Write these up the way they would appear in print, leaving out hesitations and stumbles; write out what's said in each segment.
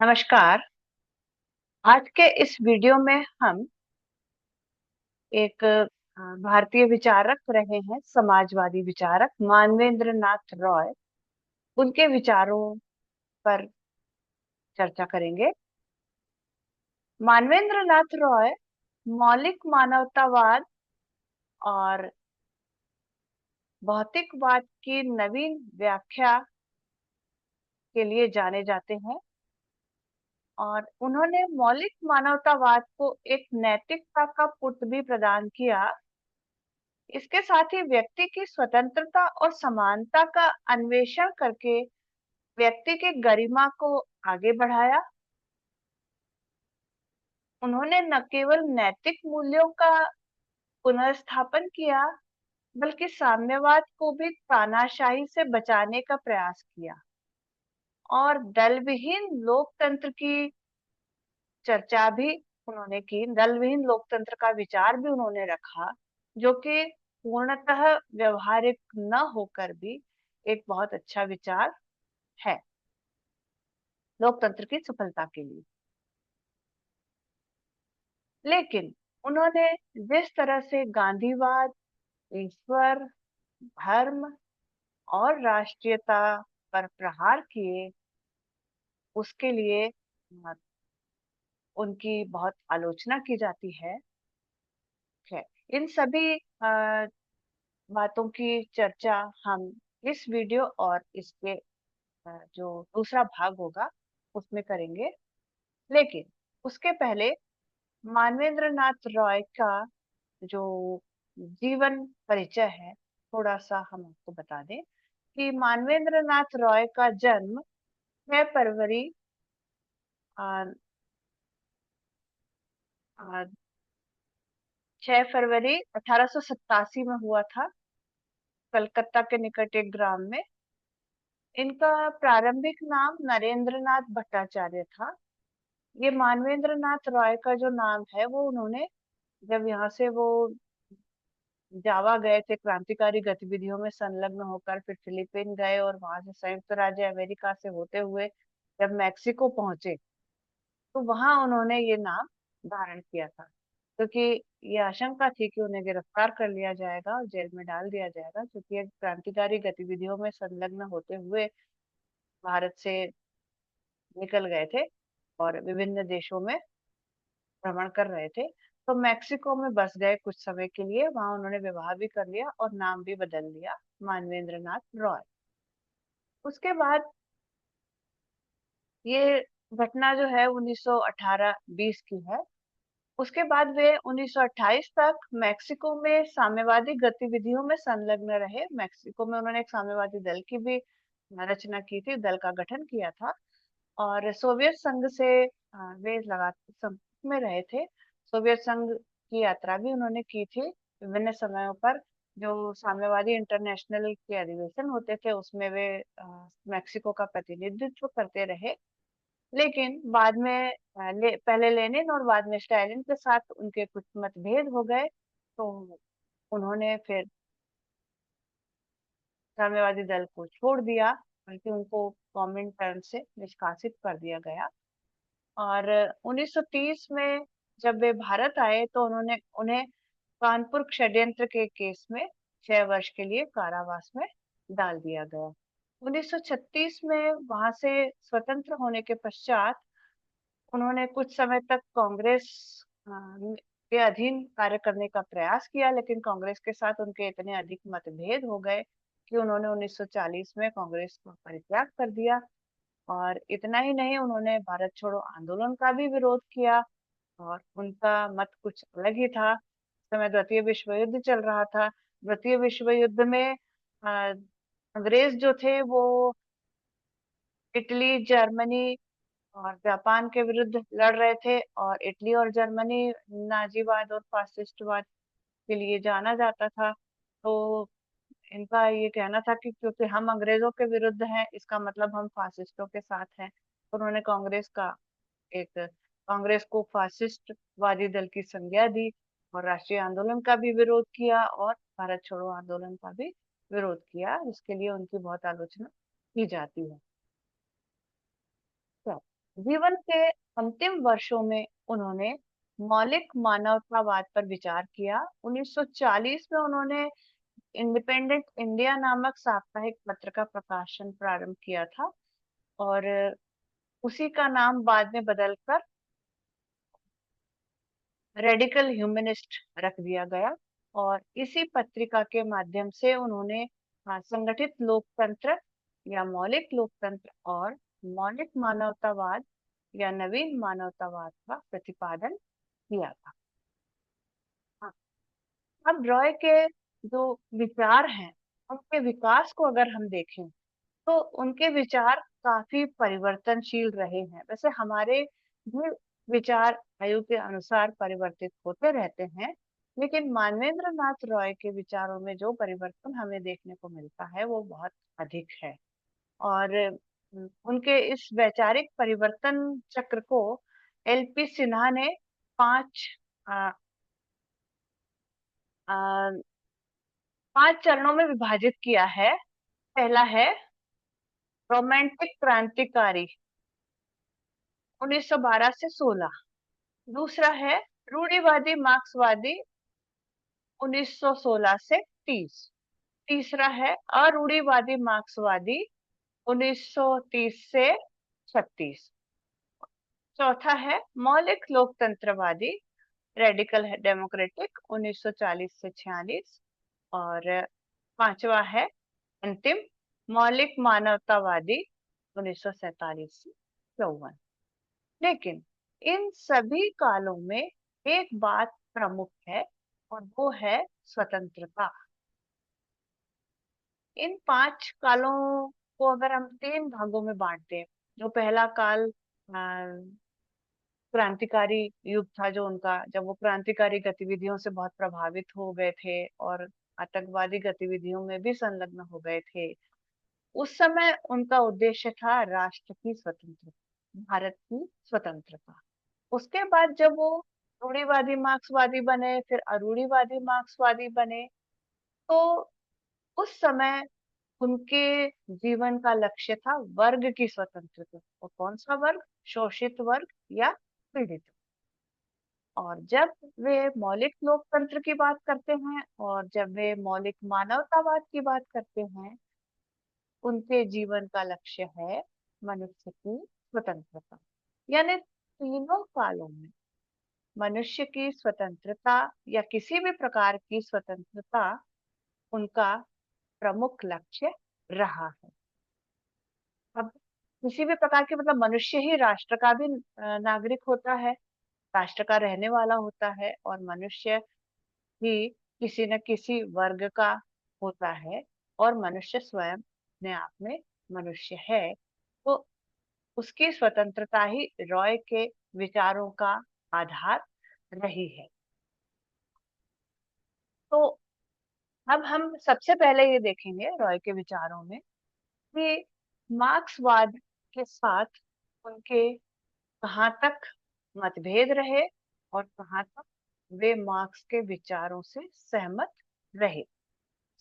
नमस्कार। आज के इस वीडियो में हम एक भारतीय विचारक रहे हैं, समाजवादी विचारक मानवेंद्र नाथ रॉय। उनके विचारों पर चर्चा करेंगे। मानवेंद्र नाथ रॉय मौलिक मानवतावाद और भौतिकवाद की नवीन व्याख्या के लिए जाने जाते हैं और उन्होंने मौलिक मानवतावाद को एक नैतिकता का पुट भी प्रदान किया। इसके साथ ही व्यक्ति की स्वतंत्रता और समानता का अन्वेषण करके व्यक्ति की गरिमा को आगे बढ़ाया। उन्होंने न केवल नैतिक मूल्यों का पुनर्स्थापन किया, बल्कि साम्यवाद को भी तानाशाही से बचाने का प्रयास किया और दलविहीन लोकतंत्र की चर्चा भी उन्होंने की। दलविहीन लोकतंत्र का विचार भी उन्होंने रखा, जो कि पूर्णतः व्यवहारिक न होकर भी एक बहुत अच्छा विचार है लोकतंत्र की सफलता के लिए। लेकिन उन्होंने जिस तरह से गांधीवाद, ईश्वर, धर्म और राष्ट्रीयता पर प्रहार किए, उसके लिए उनकी बहुत आलोचना की जाती है। इन सभी बातों की चर्चा हम इस वीडियो और इसके जो दूसरा भाग होगा उसमें करेंगे। लेकिन उसके पहले मानवेंद्र नाथ रॉय का जो जीवन परिचय है, थोड़ा सा हम आपको बता दें कि मानवेंद्र नाथ रॉय का जन्म 6 फरवरी आ, आ, 6 फरवरी 1887 में हुआ था, कलकत्ता के निकट एक ग्राम में। इनका प्रारंभिक नाम नरेंद्र नाथ भट्टाचार्य था। ये मानवेंद्र नाथ रॉय का जो नाम है वो उन्होंने, जब यहाँ से वो जावा गए थे क्रांतिकारी गतिविधियों में संलग्न होकर, फिर फिलीपीन गए और वहां से संयुक्त राज्य अमेरिका से होते हुए जब मैक्सिको पहुंचे, तो वहां उन्होंने ये नाम धारण किया था, क्योंकि ये आशंका थी कि उन्हें गिरफ्तार कर लिया जाएगा और जेल में डाल दिया जाएगा, क्योंकि ये क्रांतिकारी गतिविधियों में संलग्न होते हुए भारत से निकल गए थे और विभिन्न देशों में भ्रमण कर रहे थे। तो मैक्सिको में बस गए कुछ समय के लिए, वहां उन्होंने विवाह भी कर लिया और नाम भी बदल लिया, मानवेंद्र नाथ रॉय। उसके बाद ये घटना जो है 1918-20 की है। उसके बाद वे 1928 तक मैक्सिको में साम्यवादी गतिविधियों में संलग्न रहे। मैक्सिको में उन्होंने एक साम्यवादी दल की भी रचना की थी, दल का गठन किया था और सोवियत संघ से वे लगातार संपर्क में रहे थे। सोवियत संघ की यात्रा भी उन्होंने की थी विभिन्न समयों पर। जो साम्यवादी इंटरनेशनल के अधिवेशन होते थे उसमें वे मैक्सिको का प्रतिनिधित्व करते रहे। लेकिन बाद में पहले लेनिन और बाद में स्टालिन के साथ उनके कुछ मतभेद हो गए, तो उन्होंने फिर साम्यवादी दल को छोड़ दिया, बल्कि उनको कॉमिंटर्न से निष्कासित कर दिया गया। और 1930 में जब वे भारत आए तो उन्होंने उन्हें कानपुर षड्यंत्र के केस में 6 वर्ष के लिए कारावास में डाल दिया गया। 1936 में वहां से स्वतंत्र होने के पश्चात उन्होंने कुछ समय तक कांग्रेस अ, के अधीन कार्य करने का प्रयास किया, लेकिन कांग्रेस के साथ उनके इतने अधिक मतभेद हो गए कि उन्होंने 1940 में कांग्रेस को परित्याग कर दिया। और इतना ही नहीं, उन्होंने भारत छोड़ो आंदोलन का भी विरोध किया और उनका मत कुछ अलग ही था। उस समय द्वितीय विश्व युद्ध चल रहा था। द्वितीय विश्व युद्ध में अंग्रेज जो थे वो इटली, जर्मनी और जापान के विरुद्ध लड़ रहे थे, और इटली और जर्मनी नाजीवाद और फासिस्टवाद के लिए जाना जाता था। तो इनका ये कहना था कि क्योंकि हम अंग्रेजों के विरुद्ध हैं, इसका मतलब हम फासिस्टों के साथ हैं। तो उन्होंने कांग्रेस को फासिस्टवादी दल की संज्ञा दी और राष्ट्रीय आंदोलन का भी विरोध किया और भारत छोड़ो आंदोलन का भी विरोध किया, जिसके लिए उनकी बहुत आलोचना की जाती है। तो जीवन के अंतिम वर्षों में उन्होंने मौलिक मानवतावाद पर विचार किया। 1940 में उन्होंने इंडिपेंडेंट इंडिया नामक साप्ताहिक पत्र का प्रकाशन प्रारंभ किया था और उसी का नाम बाद में बदलकर रेडिकल ह्यूमनिस्ट रख दिया गया। और इसी पत्रिका के माध्यम से उन्होंने संगठित लोकतंत्र या मौलिक लोकतंत्र और मौलिक मानवतावाद या नवीन मानवतावाद का प्रतिपादन किया था। हाँ, अब रॉय के जो विचार हैं उनके विकास को अगर हम देखें तो उनके विचार काफी परिवर्तनशील रहे हैं। वैसे हमारे भी विचार आयु के अनुसार परिवर्तित होते रहते हैं, लेकिन मानवेंद्र नाथ रॉय के विचारों में जो परिवर्तन हमें देखने को मिलता है वो बहुत अधिक है। और उनके इस वैचारिक परिवर्तन चक्र को एलपी सिन्हा ने पांच आ, आ, 5 चरणों में विभाजित किया है। पहला है रोमांटिक क्रांतिकारी 1912 से 16। दूसरा है रूढ़िवादी मार्क्सवादी 1916 से 30। तीसरा है अरूढ़िवादी मार्क्सवादी 1930 से 36। चौथा है मौलिक लोकतंत्रवादी रेडिकल डेमोक्रेटिक 1940 से 46। और पांचवा है अंतिम मौलिक मानवतावादी 1947 से 54। लेकिन इन सभी कालों में एक बात प्रमुख है और वो है स्वतंत्रता। इन 5 कालों को अगर हम 3 भागों में बांटते हैं, जो पहला काल क्रांतिकारी युग था, जो उनका जब वो क्रांतिकारी गतिविधियों से बहुत प्रभावित हो गए थे और आतंकवादी गतिविधियों में भी संलग्न हो गए थे, उस समय उनका उद्देश्य था राष्ट्र की स्वतंत्रता, भारत की स्वतंत्रता। उसके बाद जब वो रूढ़िवादी मार्क्सवादी बने, फिर अरूढ़िवादी मार्क्सवादी बने, तो उस समय उनके जीवन का लक्ष्य था वर्ग की स्वतंत्रता। और कौन सा वर्ग? शोषित वर्ग या पीड़ित। और जब वे मौलिक लोकतंत्र की बात करते हैं और जब वे मौलिक मानवतावाद की बात करते हैं, उनके जीवन का लक्ष्य है मनुष्य की स्वतंत्रता। यानी तीनों कालों में मनुष्य की स्वतंत्रता या किसी भी प्रकार की स्वतंत्रता उनका प्रमुख लक्ष्य रहा है। अब किसी भी प्रकार के मतलब मनुष्य ही राष्ट्र का भी नागरिक होता है, राष्ट्र का रहने वाला होता है, और मनुष्य ही किसी न किसी वर्ग का होता है, और मनुष्य स्वयं अपने आप में मनुष्य है। तो उसकी स्वतंत्रता ही रॉय के विचारों का आधार रही है। तो अब हम सबसे पहले ये देखेंगे रॉय के विचारों में कि मार्क्सवाद के साथ उनके कहाँ तक मतभेद रहे और कहाँ तक वे मार्क्स के विचारों से सहमत रहे।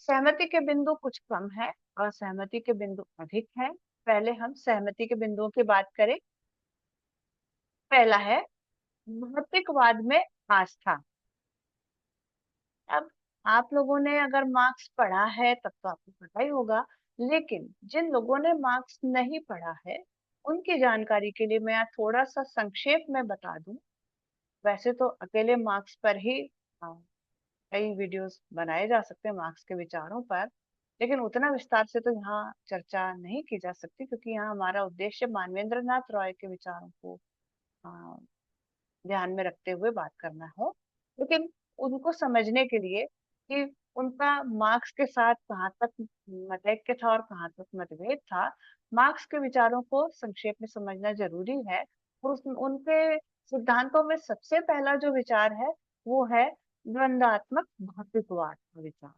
सहमति के बिंदु कुछ कम है और असहमति के बिंदु अधिक हैं। पहले हम सहमति के बिंदुओं की बात करें। पहला है भौतिकवाद में आस्था। अब आप लोगों ने अगर मार्क्स पढ़ा है तब तो आपको पता ही होगा, लेकिन जिन लोगों ने मार्क्स नहीं पढ़ा है उनकी जानकारी के लिए मैं यहाँ थोड़ा सा संक्षेप में बता दूं। वैसे तो अकेले मार्क्स पर ही कई वीडियोस बनाए जा सकते हैं मार्क्स के विचारों पर, लेकिन उतना विस्तार से तो यहाँ चर्चा नहीं की जा सकती, क्योंकि यहाँ हमारा उद्देश्य मानवेंद्र नाथ रॉय के विचारों को अ, ध्यान में रखते हुए बात करना है। लेकिन उनको समझने के लिए कि उनका मार्क्स के साथ कहाँ तक मतैक्य था और कहाँ तक मतभेद था, मार्क्स के विचारों को संक्षेप में समझना जरूरी है। और उनके सिद्धांतों में सबसे पहला जो विचार है वो है द्वंदात्मक भौतिकवाद का विचार,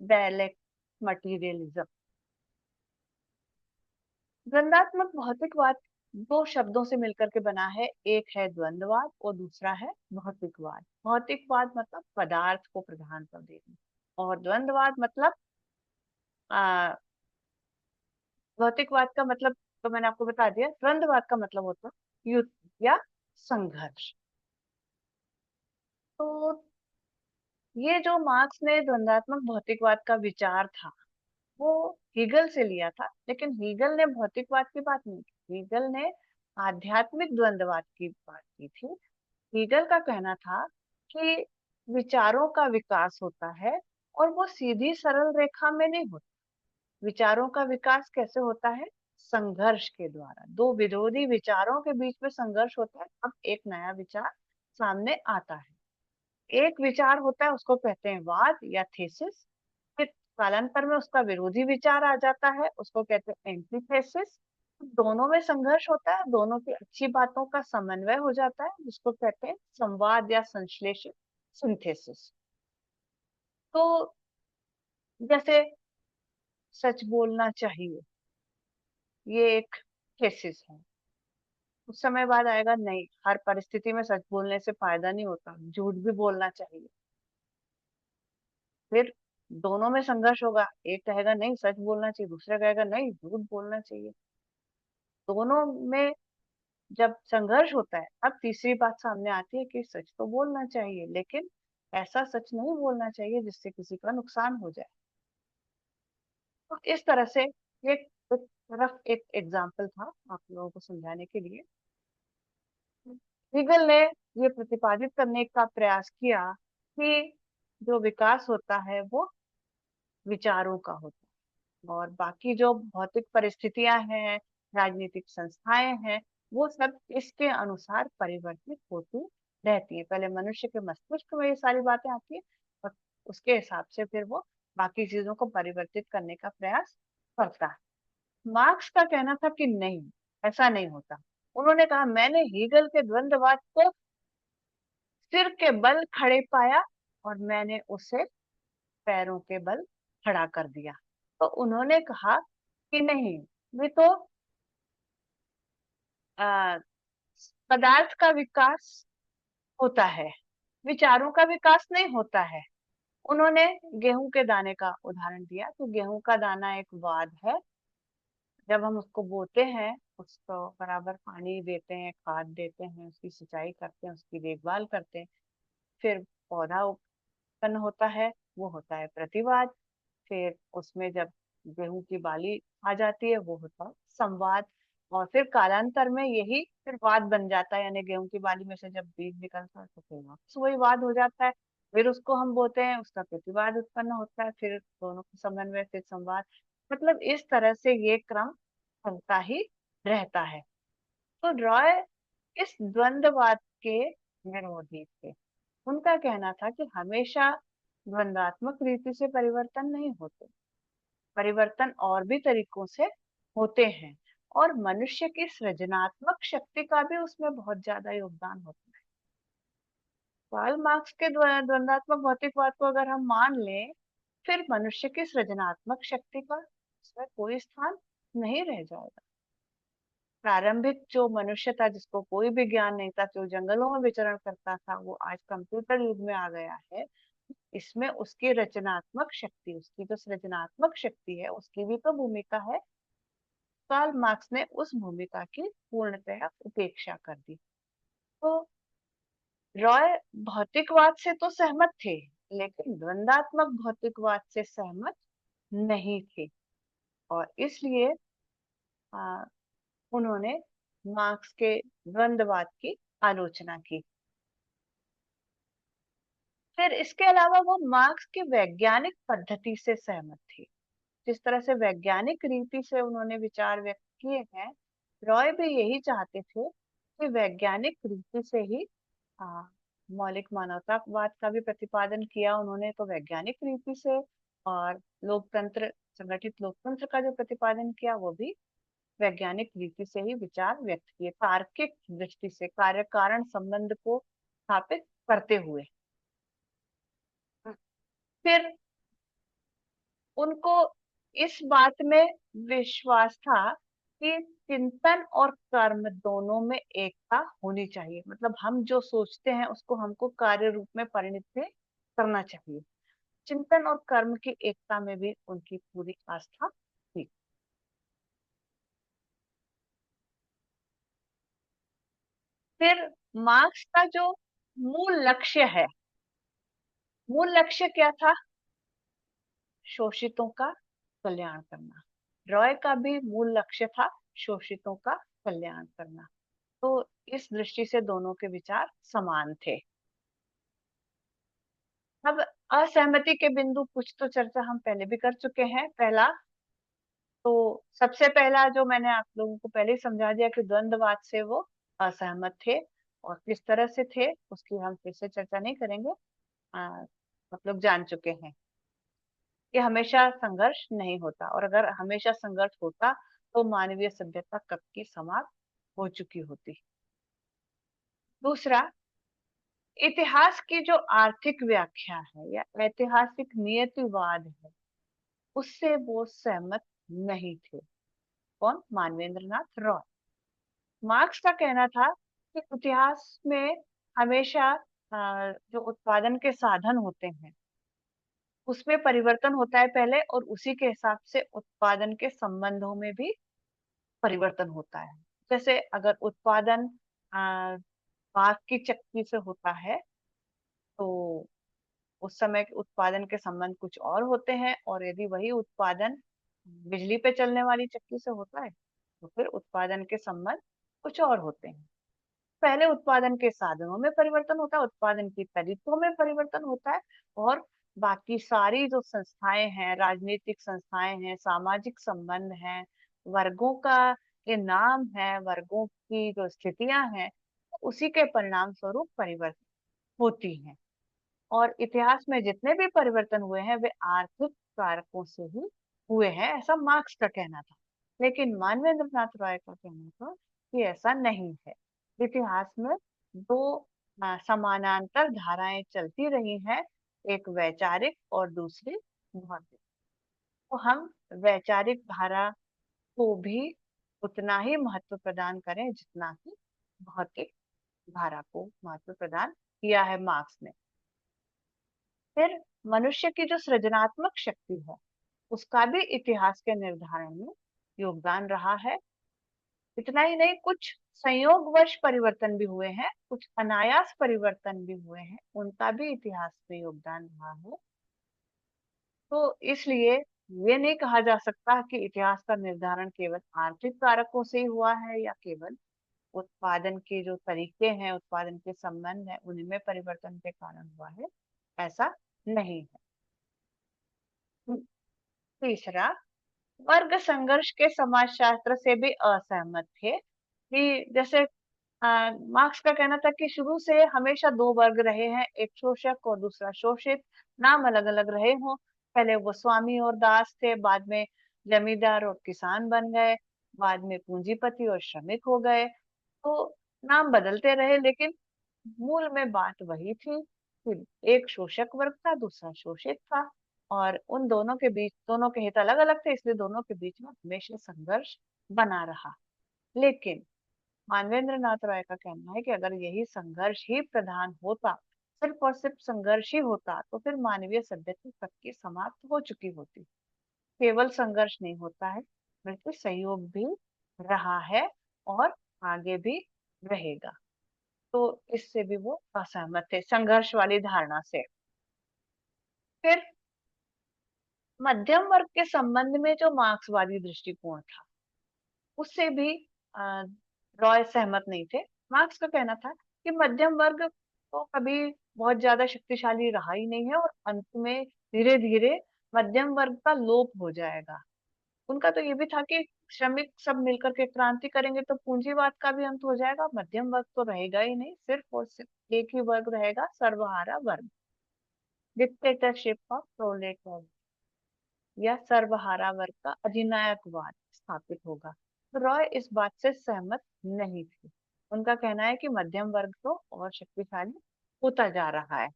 डायलेक्ट मटीरियलिज्म। द्वंदात्मक भौतिकवाद 2 शब्दों से मिलकर के बना है, एक है द्वंद्ववाद और दूसरा है भौतिकवाद। भौतिकवाद मतलब पदार्थ को प्रधानता देना, और द्वंद्ववाद मतलब आ, भौतिकवाद का मतलब तो मैंने आपको बता दिया, द्वंद्ववाद का मतलब होता है युद्ध या संघर्ष। तो ये जो मार्क्स ने द्वंद्वात्मक भौतिकवाद का विचार था, वो हीगल से लिया था, लेकिन हीगल ने भौतिकवाद की बात नहीं की, हीगल ने आध्यात्मिक द्वंद्ववाद की बात की थी। हीगल का कहना था कि विचारों का विकास होता है और वो सीधी सरल रेखा में नहीं होता। विचारों का विकास कैसे होता है? संघर्ष के द्वारा। दो विरोधी विचारों के बीच में संघर्ष होता है, अब एक नया विचार सामने आता है। एक विचार होता है, उसको कहते हैं वाद या थीसिस। फिर कालांतर में उसका विरोधी विचार आ जाता है, उसको कहते हैं एंटीथेसिस। दोनों में संघर्ष होता है, दोनों की अच्छी बातों का समन्वय हो जाता है, जिसको कहते हैं संवाद या संश्लेषण, सिंथेसिस। तो जैसे सच बोलना चाहिए, ये एक थेसिस है। उस समय बाद आएगा नहीं, हर परिस्थिति में सच बोलने से फायदा नहीं होता, झूठ भी बोलना चाहिए। फिर दोनों में संघर्ष होगा, एक कहेगा नहीं सच बोलना चाहिए, दूसरा कहेगा नहीं झूठ बोलना चाहिए। दोनों में जब संघर्ष होता है, अब तीसरी बात सामने आती है कि सच तो बोलना चाहिए, लेकिन ऐसा सच नहीं बोलना चाहिए जिससे किसी का नुकसान हो जाए। तो इस तरह से ये एक तरफ एक एग्जाम्पल था आप लोगों को समझाने के लिए। हीगल ने ये प्रतिपादित करने का प्रयास किया कि जो विकास होता है वो विचारों का होता है, और बाकी जो भौतिक परिस्थितियां हैं, राजनीतिक संस्थाएं हैं, वो सब इसके अनुसार परिवर्तित होती रहती है। पहले मनुष्य के मस्तिष्क में ये सारी बातें आती है, और उसके हिसाब से फिर वो बाकी चीजों को परिवर्तित करने का प्रयास करता है। मार्क्स का कहना था कि नहीं, ऐसा नहीं होता। उन्होंने कहा मैंने हीगल के द्वंद्ववाद को सिर के बल खड़े पाया और मैंने उसे पैरों के बल खड़ा कर दिया। तो उन्होंने कहा कि नहीं, वे तो आ, पदार्थ का विकास होता है, विचारों का विकास नहीं होता है। उन्होंने गेहूं के दाने का उदाहरण दिया, तो गेहूं का दाना एक वाद है। जब हम उसको बोते हैं, उसको बराबर पानी देते हैं, खाद देते हैं, उसकी सिंचाई करते हैं, उसकी देखभाल करते हैं, फिर पौधा उत्पन्न होता है, वो होता है प्रतिवाद। फिर उसमें जब गेहूं की बाली आ जाती है, वो होता है संवाद। और फिर कालांतर में यही फिर वाद बन जाता है, यानी गेहूं की बाली में से जब बीज निकलता है तो फिर वापस वही वाद हो जाता है। फिर उसको हम बोते हैं, उसका प्रतिवाद उत्पन्न होता है, फिर दोनों के समन्वय, फिर संवाद। मतलब इस तरह से ये क्रम चलता ही रहता है। तो रॉय इस द्वंद्ववाद के विरोधी थे। उनका कहना था कि हमेशा द्वंद्वात्मक रीति से परिवर्तन नहीं होते, परिवर्तन और भी तरीकों से होते हैं, और मनुष्य की सृजनात्मक शक्ति का भी उसमें बहुत ज्यादा योगदान होता है। कार्ल मार्क्स के द्वंद्वात्मक भौतिकवाद को अगर हम मान लें, फिर मनुष्य की सृजनात्मक शक्ति का उसमें कोई स्थान नहीं रह जाएगा। प्रारंभिक जो मनुष्य था, जिसको कोई भी ज्ञान नहीं था, जो जंगलों में विचरण करता था, वो आज कंप्यूटर युग में आ गया है। इसमें उसकी रचनात्मक शक्ति, उसकी जो सृजनात्मक शक्ति है, उसकी भी तो भूमिका है। कार्ल मार्क्स ने उस भूमिका की पूर्णतया उपेक्षा कर दी। तो रॉय भौतिकवाद से तो सहमत थे, लेकिन द्वंदात्मक भौतिकवाद से सहमत नहीं थे, और इसलिए आ, उन्होंने मार्क्स के द्वंद्ववाद की आलोचना की। फिर इसके अलावा वो मार्क्स की वैज्ञानिक पद्धति से सहमत थे। जिस तरह से वैज्ञानिक रीति से उन्होंने विचार व्यक्त किए हैं, रॉय भी यही चाहते थे कि वैज्ञानिक रीति से ही आ, मौलिक मानवतावाद का भी प्रतिपादन किया उन्होंने, तो वैज्ञानिक रीति से। और लोकतंत्र, संगठित लोकतंत्र का जो प्रतिपादन किया, वो भी वैज्ञानिक रीति से ही विचार व्यक्त किए, तार्किक दृष्टि से, कार्य कारण संबंध को स्थापित करते हुए। फिर उनको इस बात में विश्वास था कि चिंतन और कर्म दोनों में एकता होनी चाहिए, मतलब हम जो सोचते हैं उसको हमको कार्य रूप में परिणित भी करना चाहिए। चिंतन और कर्म की एकता में भी उनकी पूरी आस्था थी। फिर मार्क्स का जो मूल लक्ष्य है, मूल लक्ष्य क्या था? शोषितों का कल्याण करना। रॉय का भी मूल लक्ष्य था शोषितों का कल्याण करना। तो इस दृष्टि से दोनों के विचार समान थे। अब असहमति के बिंदु कुछ तो चर्चा हम पहले भी कर चुके हैं। पहला, तो सबसे पहला जो मैंने आप लोगों को पहले ही समझा दिया कि द्वंद्ववाद से वो असहमत थे, और किस तरह से थे उसकी हम फिर से चर्चा नहीं करेंगे। आप लोग जान चुके हैं कि हमेशा संघर्ष नहीं होता, और अगर हमेशा संघर्ष होता तो मानवीय सभ्यता कब की समाप्त हो चुकी होती। दूसरा, इतिहास की जो आर्थिक व्याख्या है या ऐतिहासिक नियतिवाद है, उससे वो सहमत नहीं थे। कौन? मानवेंद्र नाथ रॉय। मार्क्स का कहना था कि इतिहास में हमेशा जो उत्पादन के साधन होते हैं उसमें परिवर्तन होता है पहले, और उसी के हिसाब से उत्पादन के संबंधों में भी परिवर्तन होता है। जैसे अगर उत्पादन बाग की चक्की से होता है तो उस समय के उत्पादन के संबंध कुछ और होते हैं, और यदि वही उत्पादन बिजली पे चलने वाली चक्की से होता है तो फिर उत्पादन के संबंध कुछ और होते हैं। पहले उत्पादन के साधनों में परिवर्तन होता है, उत्पादन की तरीकों में परिवर्तन होता है, और बाकी सारी जो संस्थाएं हैं, राजनीतिक संस्थाएं हैं, सामाजिक संबंध हैं, वर्गों का ये नाम है, वर्गों की जो स्थितियां हैं, उसी के परिणाम स्वरूप परिवर्तन होती हैं। और इतिहास में जितने भी परिवर्तन हुए हैं वे आर्थिक कारकों से ही हुए हैं, ऐसा मार्क्स का कहना था। लेकिन मानवेंद्र नाथ राय का कहना था कि ऐसा नहीं है। इतिहास में दो समानांतर धाराएं चलती रही हैं, एक वैचारिक और दूसरी भौतिक। तो हम वैचारिक धारा को भी उतना ही महत्व प्रदान करें जितना कि भौतिक धारा को महत्व प्रदान किया है मार्क्स ने। फिर मनुष्य की जो सृजनात्मक शक्ति है उसका भी इतिहास के निर्धारण में योगदान रहा है। इतना ही नहीं, कुछ संयोगवश परिवर्तन भी हुए हैं, कुछ अनायास परिवर्तन भी हुए हैं, उनका भी इतिहास में योगदान रहा है। तो इसलिए ये नहीं कहा जा सकता कि इतिहास का निर्धारण केवल आर्थिक कारकों से ही हुआ है या केवल उत्पादन के जो तरीके हैं, उत्पादन के संबंध है, उनमें परिवर्तन के कारण हुआ है। ऐसा नहीं है। तीसरा, वर्ग संघर्ष के समाजशास्त्र से भी असहमत थे कि जैसे मार्क्स का कहना था कि शुरू से हमेशा दो वर्ग रहे हैं, एक शोषक और दूसरा शोषित। नाम अलग अलग रहे हों, पहले वो स्वामी और दास थे, बाद में जमींदार और किसान बन गए, बाद में पूंजीपति और श्रमिक हो गए। तो नाम बदलते रहे, लेकिन मूल में बात वही थी कि एक शोषक वर्ग था, दूसरा शोषित था, और उन दोनों के बीच, दोनों के हित अलग अलग थे, इसलिए दोनों के बीच में हमेशा संघर्ष बना रहा। लेकिन मानवेंद्र नाथ राय का कहना है कि अगर यही संघर्ष ही प्रधान होता, सिर्फ और सिर्फ संघर्ष ही होता, तो फिर मानवीय सभ्यता कब की समाप्त हो चुकी होती। केवल संघर्ष नहीं होता है, बल्कि सहयोग भी रहा है और आगे भी रहेगा। तो इससे भी वो असहमत थे, संघर्ष वाली धारणा से। फिर मध्यम वर्ग के संबंध में जो मार्क्सवादी दृष्टिकोण था उससे भी अ, रॉय सहमत नहीं थे। मार्क्स का कहना था कि मध्यम वर्ग तो कभी बहुत ज्यादा शक्तिशाली रहा ही नहीं है, और अंत में धीरे धीरे मध्यम वर्ग का लोप हो जाएगा। उनका तो ये भी था कि श्रमिक सब मिलकर के क्रांति करेंगे तो पूंजीवाद का भी अंत हो जाएगा, मध्यम वर्ग तो रहेगा ही नहीं, सिर्फ और सिर्फ एक ही वर्ग रहेगा, सर्वहारा वर्ग, डिक्टेटरशिप ऑफ प्रोलेटारिएट, या सर्वहारा वर्ग का अधिनायकवाद स्थापित होगा। तो रॉय इस बात से सहमत नहीं थे। उनका कहना है कि मध्यम वर्ग तो और शक्तिशाली होता जा रहा है।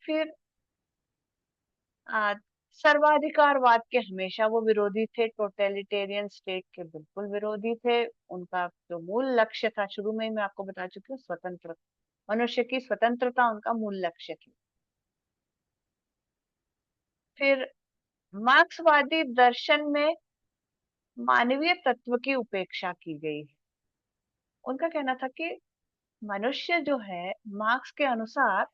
फिर आ, सर्वाधिकारवाद के हमेशा वो विरोधी थे, टोटलिटेरियन स्टेट के बिल्कुल विरोधी थे। उनका जो मूल लक्ष्य था, शुरू में ही मैं आपको बता चुकी हूँ, स्वतंत्र, मनुष्य की स्वतंत्रता उनका मूल लक्ष्य थी। फिर मार्क्सवादी दर्शन में मानवीय तत्व की उपेक्षा की गई है। उनका कहना था कि मनुष्य जो है, मार्क्स के अनुसार,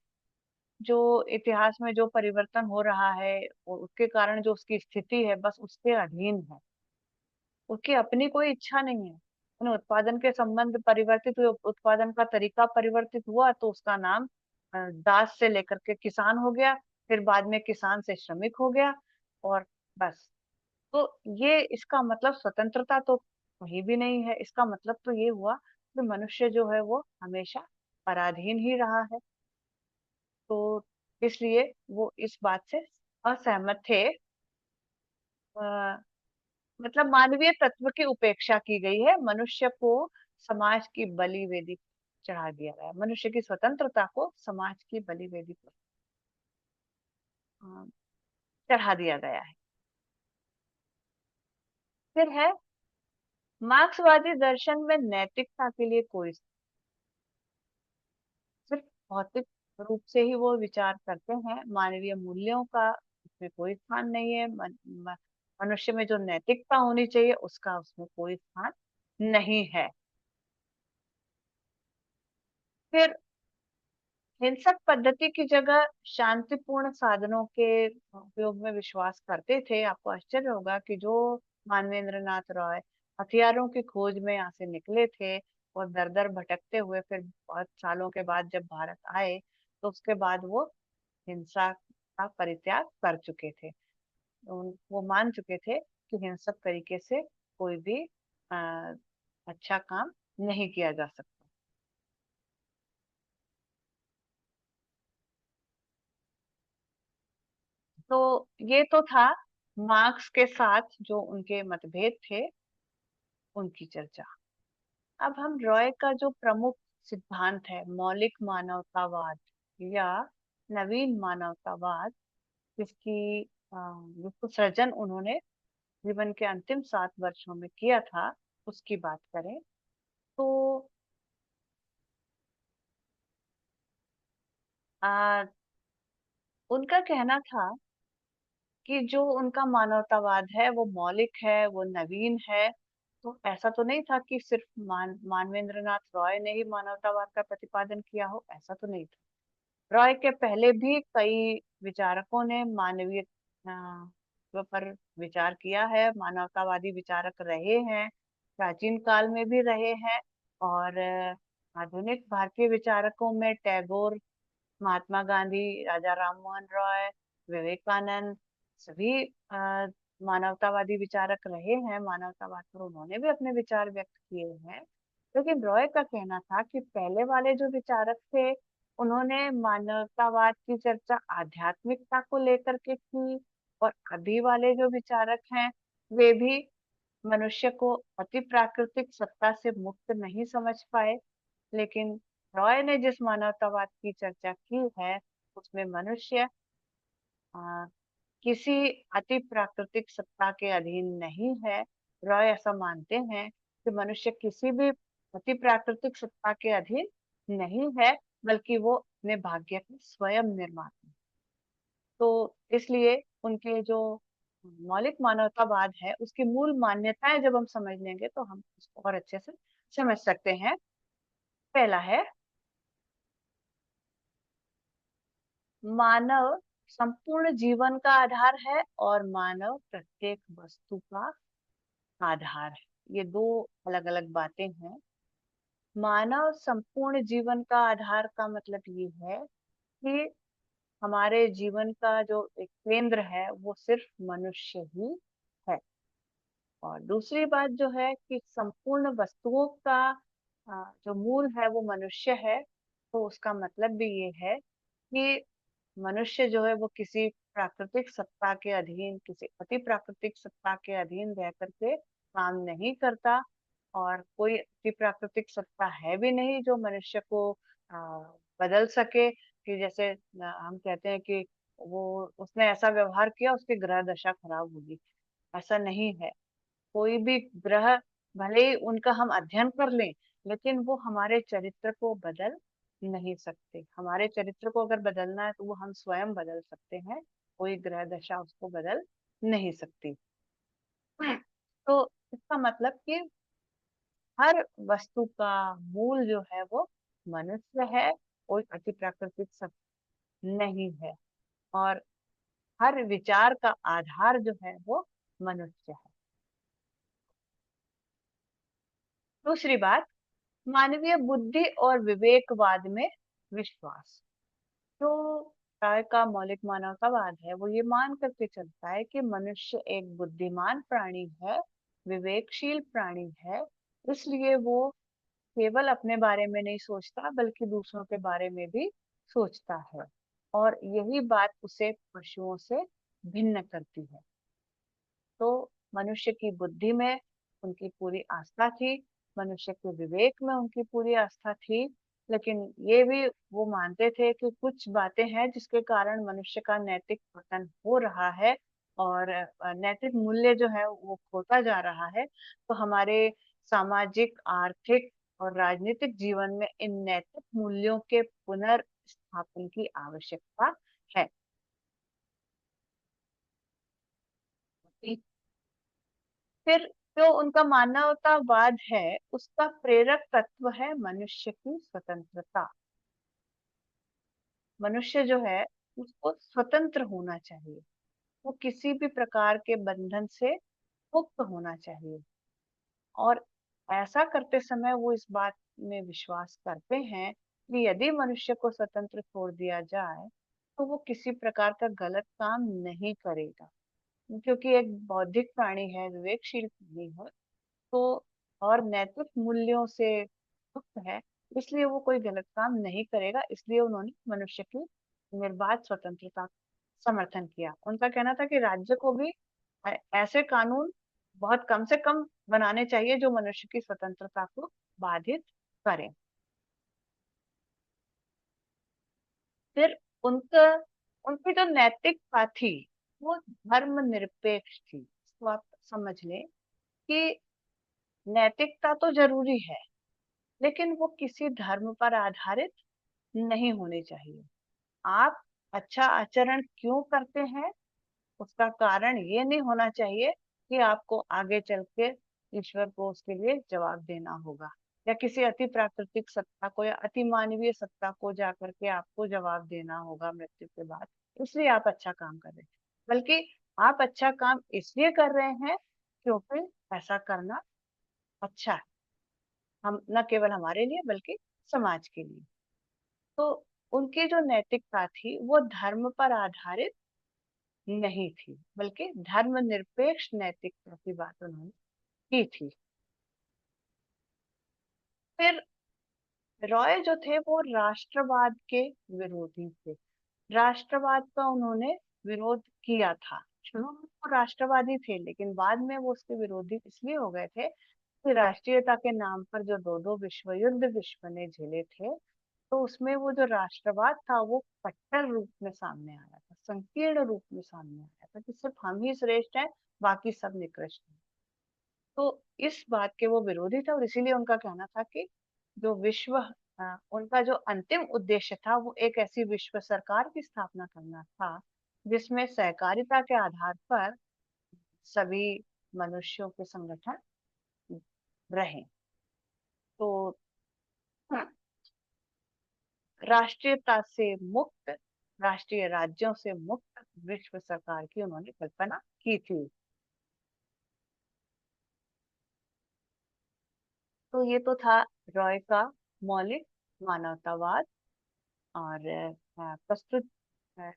जो इतिहास में जो परिवर्तन हो रहा है और उसके कारण जो उसकी स्थिति है, बस उसके अधीन है। उसकी अपनी कोई इच्छा नहीं है। उन्हें उत्पादन के संबंध परिवर्तित हुए, उत्पादन का तरीका परिवर्तित हुआ, तो उसका नाम दास से लेकर के किसान हो गया, फिर बाद में किसान से श्रमिक हो गया, और बस। तो ये इसका मतलब स्वतंत्रता तो कहीं भी नहीं है। इसका मतलब तो ये हुआ कि मनुष्य जो है वो हमेशा पराधीन ही रहा है। तो इसलिए वो इस बात से असहमत थे। मतलब मानवीय तत्व की उपेक्षा की गई है, मनुष्य को समाज की बलि वेदी चढ़ा दिया गया है। मनुष्य की स्वतंत्रता को समाज की बलि वेदी पर अ, चढ़ा दिया गया है। फिर है, मार्क्सवादी दर्शन में नैतिकता के लिए कोई, सिर्फ भौतिक रूप से ही वो विचार करते हैं, मानवीय मूल्यों का उसमें कोई स्थान नहीं है। मनुष्य में जो नैतिकता होनी चाहिए उसका उसमें कोई स्थान नहीं है। फिर हिंसक पद्धति की जगह शांतिपूर्ण साधनों के उपयोग में विश्वास करते थे। आपको आश्चर्य होगा कि जो मानवेंद्र नाथ रॉय हथियारों की खोज में यहाँ से निकले थे और दर दर भटकते हुए फिर बहुत सालों के बाद जब भारत आए, तो उसके बाद वो हिंसा का परित्याग कर चुके थे। वो मान चुके थे कि हिंसक तरीके से कोई भी आ, अच्छा काम नहीं किया जा सकता। तो ये तो था मार्क्स के साथ जो उनके मतभेद थे, उनकी चर्चा। अब हम रॉय का जो प्रमुख सिद्धांत है, मौलिक मानवतावाद या नवीन मानवतावाद, जिसकी जिसको सृजन उन्होंने जीवन के अंतिम 7 वर्षों में किया था, उसकी बात करें तो आ, उनका कहना था कि जो उनका मानवतावाद है वो मौलिक है, वो नवीन है। तो ऐसा तो नहीं था कि सिर्फ मानवेंद्र नाथ रॉय ने ही मानवतावाद का प्रतिपादन किया हो, ऐसा तो नहीं था। रॉय के पहले भी कई विचारकों ने मानवीय पर विचार किया है, मानवतावादी विचारक रहे हैं, प्राचीन काल में भी रहे हैं। और आधुनिक भारतीय विचारकों में टैगोर, महात्मा गांधी, राजा राम मोहन रॉय, विवेकानंद, सभी मानवतावादी विचारक रहे हैं। मानवतावाद पर उन्होंने भी अपने विचार व्यक्त किए हैं। लेकिन रॉय का कहना था कि पहले वाले जो विचारक थे, उन्होंने मानवतावाद की चर्चा आध्यात्मिकता को लेकर के की, और अभी वाले जो विचारक हैं वे भी मनुष्य को अति प्राकृतिक सत्ता से मुक्त नहीं समझ पाए। लेकिन रॉय ने जिस मानवतावाद की चर्चा की है, उसमें मनुष्य आ, किसी अति प्राकृतिक सत्ता के अधीन नहीं है। रॉय ऐसा मानते हैं कि मनुष्य किसी भी अति प्राकृतिक सत्ता के अधीन नहीं है, बल्कि वो अपने भाग्य के स्वयं निर्माता है। तो इसलिए उनके जो मौलिक मानवतावाद है, उसकी मूल मान्यताएं जब हम समझ लेंगे तो हम उसको और अच्छे से समझ सकते हैं। पहला है, मानव संपूर्ण जीवन का आधार है और मानव प्रत्येक वस्तु का आधार है। ये दो अलग अलग बातें हैं। मानव संपूर्ण जीवन का आधार का मतलब ये है कि हमारे जीवन का जो एक केंद्र है वो सिर्फ मनुष्य ही है। और दूसरी बात जो है कि संपूर्ण वस्तुओं का जो मूल है वो मनुष्य है। तो उसका मतलब भी ये है कि मनुष्य जो है वो किसी प्राकृतिक सत्ता के अधीन, किसी अति प्राकृतिक सत्ता के अधीन रह करके काम नहीं करता। और कोई अति प्राकृतिक सत्ता है भी नहीं जो मनुष्य को बदल सके, कि जैसे हम कहते हैं कि वो उसने ऐसा व्यवहार किया, उसकी ग्रह दशा खराब होगी। ऐसा नहीं है। कोई भी ग्रह, भले ही उनका हम अध्ययन कर लें, लेकिन वो हमारे चरित्र को बदल नहीं सकते। हमारे चरित्र को अगर बदलना है तो वो हम स्वयं बदल सकते हैं, कोई ग्रह दशा उसको बदल नहीं सकती। तो इसका मतलब कि हर वस्तु का मूल जो है वो मनुष्य है, कोई अति प्राकृतिक शक्ति नहीं है। और हर विचार का आधार जो है वो मनुष्य है। दूसरी बात, मानवीय बुद्धि और विवेकवाद में विश्वास। जो राय का मौलिक मानवतावाद है वो ये मान करके चलता है कि मनुष्य एक बुद्धिमान प्राणी है, विवेकशील प्राणी है। इसलिए वो केवल अपने बारे में नहीं सोचता बल्कि दूसरों के बारे में भी सोचता है। और यही बात उसे पशुओं से भिन्न करती है। तो मनुष्य की बुद्धि में उनकी पूरी आस्था थी, मनुष्य के विवेक में उनकी पूरी आस्था थी। लेकिन ये भी वो मानते थे कि कुछ बातें हैं जिसके कारण मनुष्य का नैतिक पतन हो रहा है और नैतिक मूल्य जो है वो खोता जा रहा है। तो हमारे सामाजिक, आर्थिक और राजनीतिक जीवन में इन नैतिक मूल्यों के पुनर्स्थापन की आवश्यकता है। फिर जो उनका मानवतावाद है उसका प्रेरक तत्व है मनुष्य की स्वतंत्रता। मनुष्य जो है उसको स्वतंत्र होना चाहिए, वो किसी भी प्रकार के बंधन से मुक्त होना चाहिए। और ऐसा करते समय वो इस बात में विश्वास करते हैं कि यदि मनुष्य को स्वतंत्र छोड़ दिया जाए तो वो किसी प्रकार का गलत काम नहीं करेगा, क्योंकि एक बौद्धिक प्राणी है, विवेकशील प्राणी है। तो और नैतिक मूल्यों से युक्त है, इसलिए वो कोई गलत काम नहीं करेगा। इसलिए उन्होंने मनुष्य की निर्बाध स्वतंत्रता का समर्थन किया। उनका कहना था कि राज्य को भी ऐसे कानून बहुत कम से कम बनाने चाहिए जो मनुष्य की स्वतंत्रता को बाधित करें। फिर उनका उनकी जो नैतिकता थी वो धर्मनिरपेक्ष थी। तो आप समझ लें कि नैतिकता तो जरूरी है लेकिन वो किसी धर्म पर आधारित नहीं होनी चाहिए। आप अच्छा आचरण क्यों करते हैं उसका कारण ये नहीं होना चाहिए कि आपको आगे चल के ईश्वर को उसके लिए जवाब देना होगा, या किसी अति प्राकृतिक सत्ता को या अति मानवीय सत्ता को जाकर के आपको जवाब देना होगा मृत्यु के बाद, इसलिए आप अच्छा काम कर रहे हैं। बल्कि आप अच्छा काम इसलिए कर रहे हैं क्योंकि ऐसा करना अच्छा है, हम न केवल हमारे लिए बल्कि समाज के लिए। तो उनकी जो नैतिकता थी वो धर्म पर आधारित नहीं थी बल्कि धर्मनिरपेक्ष नैतिकता की बात उन्होंने की थी। फिर रॉय जो थे वो राष्ट्रवाद के विरोधी थे। राष्ट्रवाद का उन्होंने विरोध किया था। शुरू में वो राष्ट्रवादी थे लेकिन बाद में वो उसके विरोधी इसलिए हो गए थे कि राष्ट्रीयता के नाम पर जो दो दो विश्व युद्ध विश्व ने झेले थे, तो उसमें वो जो राष्ट्रवाद था वो कट्टर रूप में सामने आया था, संकीर्ण रूप में सामने आया था कि सिर्फ हम ही श्रेष्ठ हैं, बाकी सब निकृष्ट हैं। तो इस बात के वो विरोधी थे और इसीलिए उनका कहना था कि जो विश्व उनका जो अंतिम उद्देश्य था वो एक ऐसी विश्व सरकार की स्थापना करना था जिसमें सहकारिता के आधार पर सभी मनुष्यों के संगठन रहे। तो राष्ट्रीयता से मुक्त, राष्ट्रीय राज्यों से मुक्त विश्व सरकार की उन्होंने कल्पना की थी। तो ये तो था रॉय का मौलिक मानवतावाद। और प्रस्तुत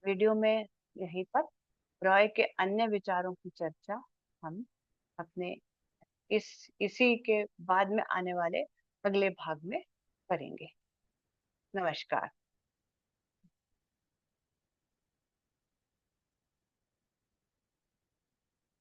वीडियो में यहीं तक। रॉय के अन्य विचारों की चर्चा हम अपने इसी के बाद में आने वाले अगले भाग में करेंगे। नमस्कार।